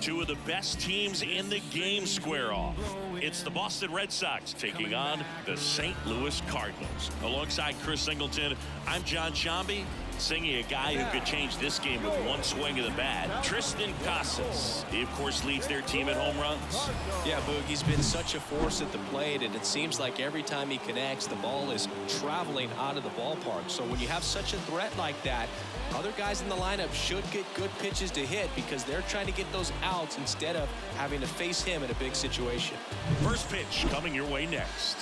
Two of the best teams in the game square off. It's the Boston Red Sox taking on the St. Louis Cardinals. Alongside Chris Singleton, I'm John Shambi. Singing a guy who could change this game with one swing of the bat, Tristan Casas. He, of course, leads their team in home runs. Yeah, Boog, he's been such a force at the plate, and it seems like every time he connects, the ball is traveling out of the ballpark. So when you have such a threat like that, other guys in the lineup should get good pitches to hit because they're trying to get those outs instead of having to face him in a big situation. First pitch coming your way next.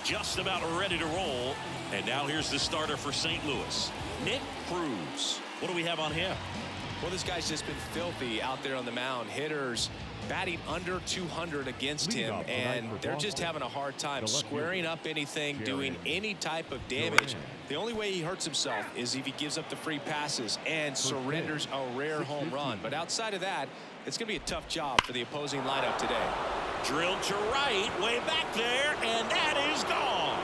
Just about ready to roll. And now here's the starter for St. Louis, Nick Cruz. What do we have on him? Well, this guy's just been filthy out there on the mound. Hitters batting under 200 against him, and they're just having a hard time squaring up anything, doing any type of damage. The only way he hurts himself is if he gives up the free passes and surrenders a rare home run. But outside of that, it's going to be a tough job for the opposing lineup today. Drilled to right, way back there, and that is gone.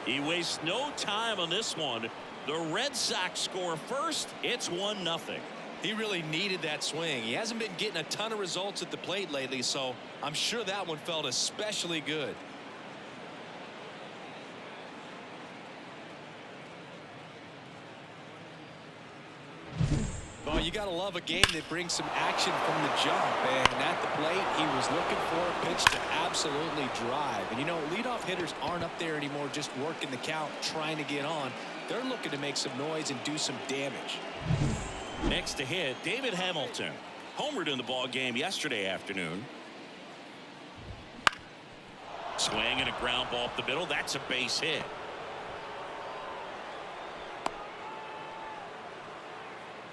He wastes no time on this one. The Red Sox score first. It's 1-0. He really needed that swing. He hasn't been getting a ton of results at the plate lately, so I'm sure that one felt especially good. Well, you got to love a game that brings some action from the jump. And at the plate, he was looking for a pitch to absolutely drive. And, you know, leadoff hitters aren't up there anymore just working the count, trying to get on. They're looking to make some noise and do some damage. Next to hit, David Hamilton. Homered in the ball game yesterday afternoon. Swing and a ground ball up the middle. That's a base hit.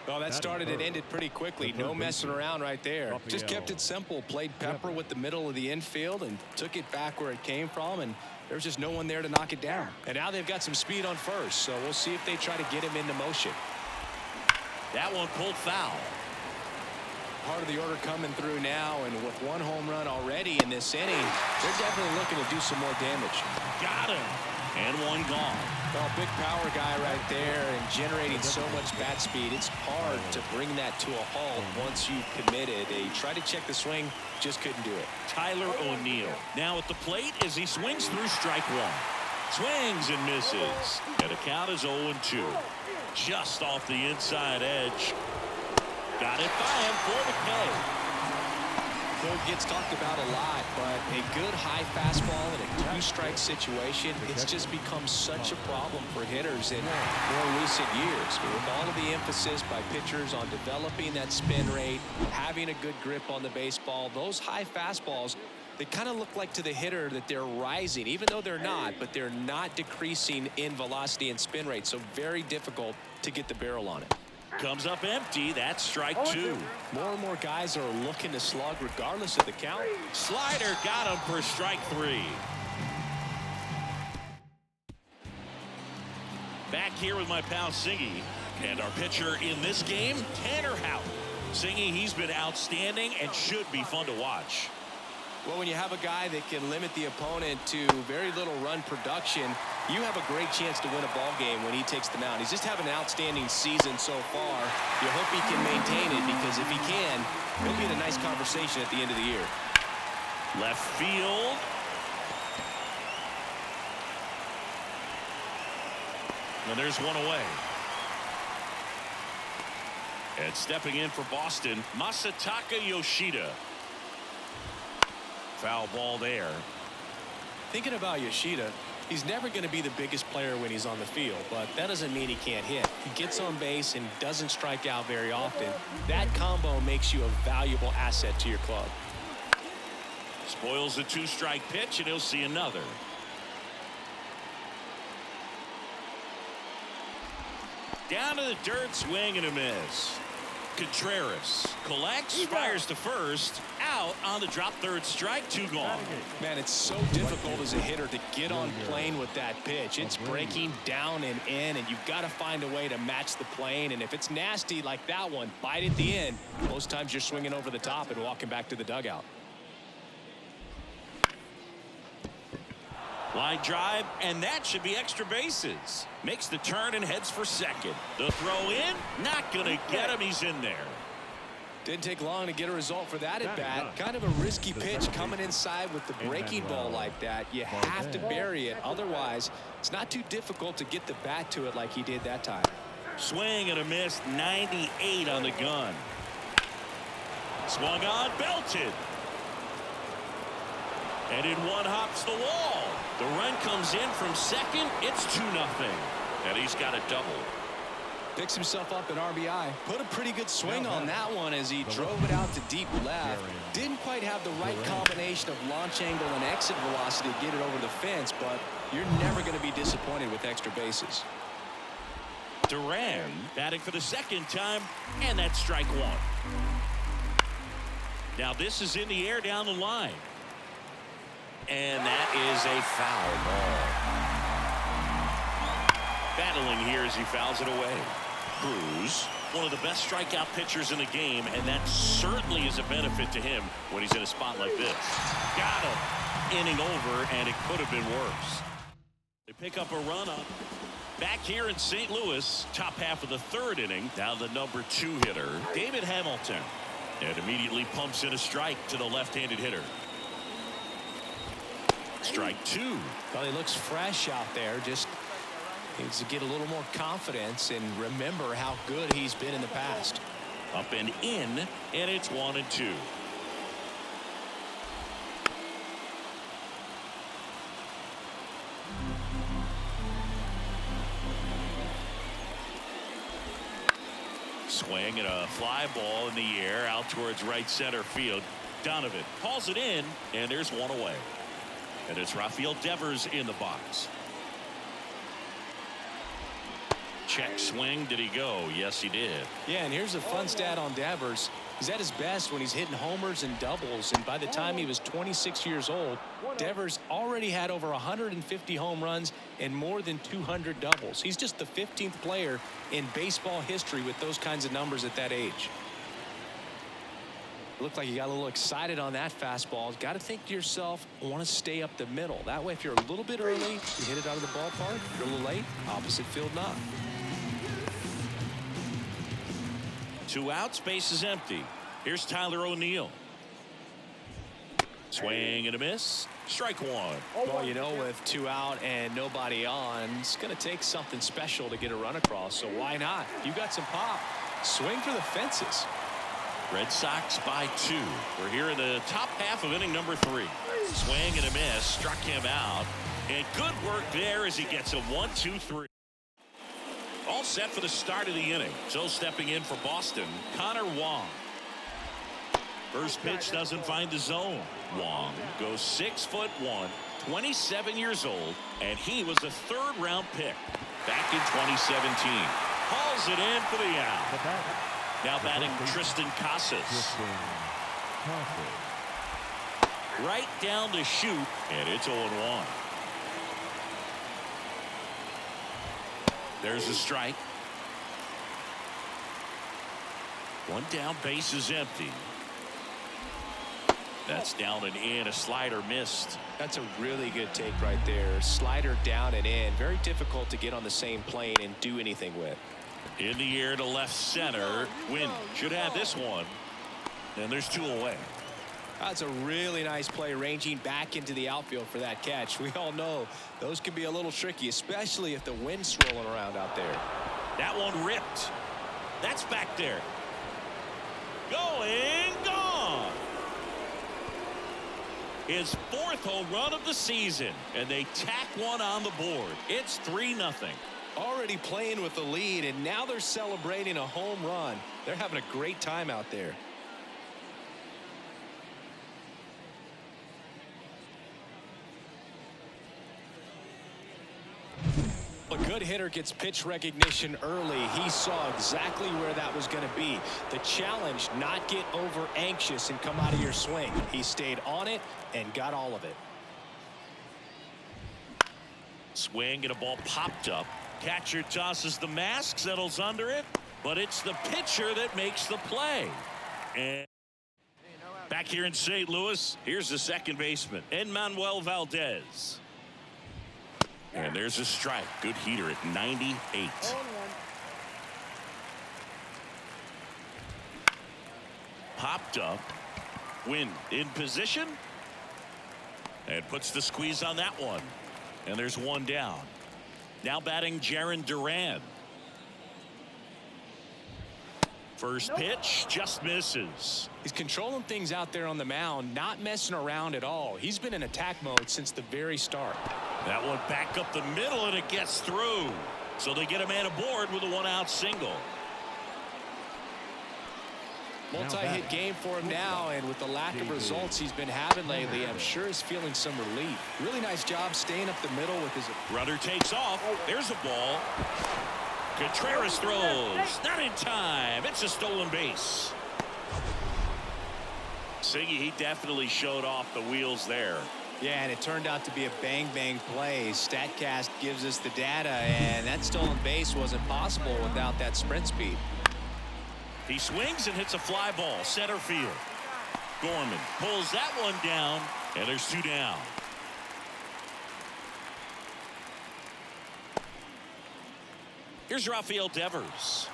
Well, that started and ended pretty quickly. No messing around right there. Just kept it simple. Played pepper with the middle of the infield and took it back where it came from, and there's just no one there to knock it down. And now they've got some speed on first, so we'll see if they try to get him into motion. That one pulled foul. Part of the order coming through now, and with one home run already in this inning, they're definitely looking to do some more damage. Got him. And one gone. Well, big power guy right there and generating so much bat speed. It's hard to bring that to a halt once you've committed. They tried to check the swing, just couldn't do it. Tyler O'Neill now at the plate as he swings through strike one. Swings and misses. And the count is 0-2. Just off the inside edge. Got it by him for the K. Gets talked about a lot, but a good high fastball in a two-strike situation, it's just become such a problem for hitters in more recent years. With all of the emphasis by pitchers on developing that spin rate, having a good grip on the baseball, those high fastballs, they kind of look like to the hitter that they're rising, even though they're not, but they're not decreasing in velocity and spin rate, so very difficult to get the barrel on it. Comes up empty. That's strike two. More and more guys are looking to slug regardless of the count. Slider got him for strike three. Back here with my pal Singy. And our pitcher in this game, Tanner Houck. Singy, he's been outstanding and should be fun to watch. Well, when you have a guy that can limit the opponent to very little run production, you have a great chance to win a ball game when he takes the mound. He's just having an outstanding season so far. You hope he can maintain it, because if he can, he'll be in a nice conversation at the end of the year. Left field. And there's one away. And stepping in for Boston, Masataka Yoshida. Foul ball there. Thinking about Yoshida, he's never going to be the biggest player when he's on the field, but that doesn't mean he can't hit. He gets on base and doesn't strike out very often. That combo makes you a valuable asset to your club. Spoils the two-strike pitch, and he'll see another. Down to the dirt, swing and a miss. Contreras collects, fires to first, out on the drop third strike, two gone. Man, it's so difficult as a hitter to get on plane with that pitch. It's breaking down and in, and you've got to find a way to match the plane. And if it's nasty like that one, bite at the end. Most times you're swinging over the top and walking back to the dugout. Line drive, and that should be extra bases. Makes the turn and heads for second. The throw in, not going to get him. He's in there. Didn't take long to get a result for that at bat. Kind of a risky pitch coming inside with the breaking ball like that. You have to bury it. Otherwise, it's not too difficult to get the bat to it like he did that time. Swing and a miss, 98 on the gun. Swung on, belted. And in one hops the wall. The run comes in from second. It's 2-0. And he's got a double. Picks himself up an RBI. Put a pretty good swing on that one as he drove it out to deep left. Didn't quite have the right combination of launch angle and exit velocity to get it over the fence, but you're never going to be disappointed with extra bases. Duran batting for the second time, and that's strike one. Now this is in the air down the line. And that is a foul ball. Battling here as he fouls it away. Cruz, one of the best strikeout pitchers in the game, and that certainly is a benefit to him when he's in a spot like this. Got him. Inning over, and it could have been worse. They pick up a run up. Back here in St. Louis, top half of the third inning. Now the number 2 hitter, David Hamilton. And immediately pumps in a strike to the left-handed hitter. Strike 2. Well, he looks fresh out there. Just needs to get a little more confidence and remember how good he's been in the past. Up and in, and it's 1-2. Swing and a fly ball in the air out towards right center field. Donovan calls it in, and there's one away. And it's Rafael Devers in the box. Check swing. Did he go? Yes, he did. Yeah, and here's a fun stat on Devers. He's at his best when he's hitting homers and doubles, and by the time he was 26 years old, Devers already had over 150 home runs and more than 200 doubles. He's just the 15th player in baseball history with those kinds of numbers at that age. Looked like you got a little excited on that fastball. Got to think to yourself, I want to stay up the middle. That way, if you're a little bit early, you hit it out of the ballpark. If you're a little late, opposite field not. 2 outs, base is empty. Here's Tyler O'Neill. Swing and a miss. Strike 1. Well, you know, with 2 out and nobody on, it's going to take something special to get a run across. So why not? You got some pop. Swing for the fences. Red Sox by 2. We're here in the top half of inning number 3. Swing and a miss. Struck him out. And good work there as he gets a 1-2-3. All set for the start of the inning. So stepping in for Boston, Connor Wong. First pitch doesn't find the zone. Wong goes 6'1", 27 years old, and he was a 3rd-round pick back in 2017. Hauls it in for the out. Now batting Tristan Casas. Right down the chute, and it's 0-1. There's a strike. 1 down, base is empty. That's down and in. A slider missed. That's a really good take right there. Slider down and in. Very difficult to get on the same plane and do anything with. In the air to left center. Wynn should have this one. And there's 2 away. That's a really nice play, ranging back into the outfield for that catch. We all know those can be a little tricky, especially if the wind's swirling around out there. That one ripped. That's back there. Going, gone. His 4th home run of the season, and they tack one on the board. It's 3-0. Already playing with the lead, and now they're celebrating a home run. They're having a great time out there. A good hitter gets pitch recognition early. He saw exactly where that was going to be. The challenge, not get over anxious and come out of your swing. He stayed on it and got all of it. Swing and a ball popped up. Catcher tosses the mask, settles under it, but it's the pitcher that makes the play. And back here in St. Louis, here's the second baseman, Enmanuel Valdez. And there's a strike. Good heater at 98. Popped up. Win in position. And puts the squeeze on that one. And there's one down. Now batting Jarren Duran. First pitch just misses. He's controlling things out there on the mound, not messing around at all. He's been in attack mode since the very start. That one back up the middle, and it gets through. So they get a man aboard with a one-out single. Multi-hit game for him now, and with the lack of results he's been having lately, I'm sure he's feeling some relief. Really nice job staying up the middle with his... Runner takes off. There's a ball. Contreras throws. Not in time. It's a stolen base. Siggy, he definitely showed off the wheels there. Yeah, and it turned out to be a bang-bang play. StatCast gives us the data, and that stolen base wasn't possible without that sprint speed. He swings and hits a fly ball center field. Gorman pulls that one down, and there's two down. Here's Rafael Devers.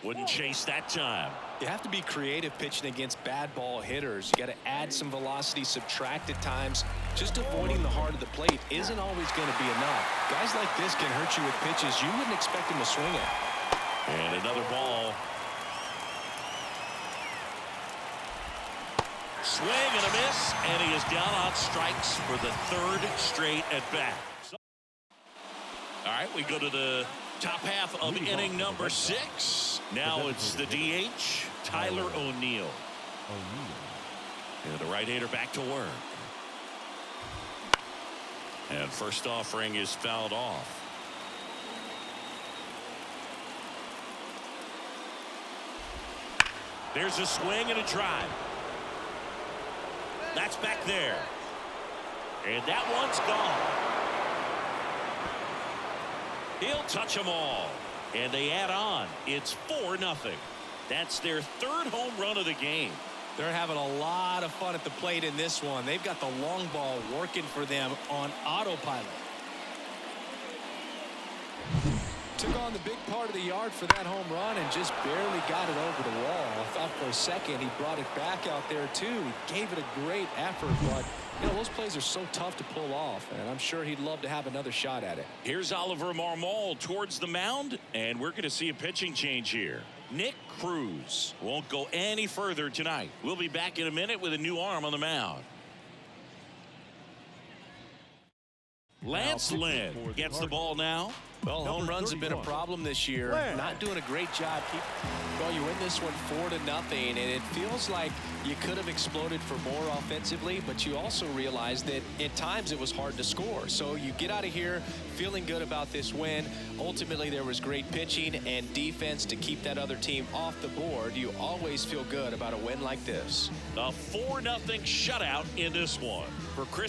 Wouldn't chase that time. You have to be creative pitching against bad ball hitters. You got to add some velocity, subtract at times. Just avoiding the heart of the plate isn't always going to be enough. Guys like this can hurt you with pitches you wouldn't expect him to swing at. And another ball. Swing and a miss, and he is down on strikes for the third straight at bat. All right, we go to the top half of inning number 6. Now it's the DH, Tyler O'Neill. And the right-hander back to work. And first offering is fouled off. There's a swing and a drive. That's back there. And that one's gone. He'll touch them all. And they add on. It's 4-0. That's their third home run of the game. They're having a lot of fun at the plate in this one. They've got the long ball working for them on autopilot. Took on the big part of the yard for that home run and just barely got it over the wall. I thought for a second he brought it back out there too. He gave it a great effort, but you know those plays are so tough to pull off, and I'm sure he'd love to have another shot at it. Here's Oliver Marmol towards the mound, and we're going to see a pitching change here. Nick Cruz won't go any further tonight. We'll be back in a minute with a new arm on the mound. Lance Lynn gets the ball now. Well, home runs have been a problem this year. Not doing a great job. Well, you win this one 4-0, and it feels like you could have exploded for more offensively, but you also realize that at times it was hard to score. So you get out of here feeling good about this win. Ultimately, there was great pitching and defense to keep that other team off the board. You always feel good about a win like this. A 4-0 shutout in this one. For Chris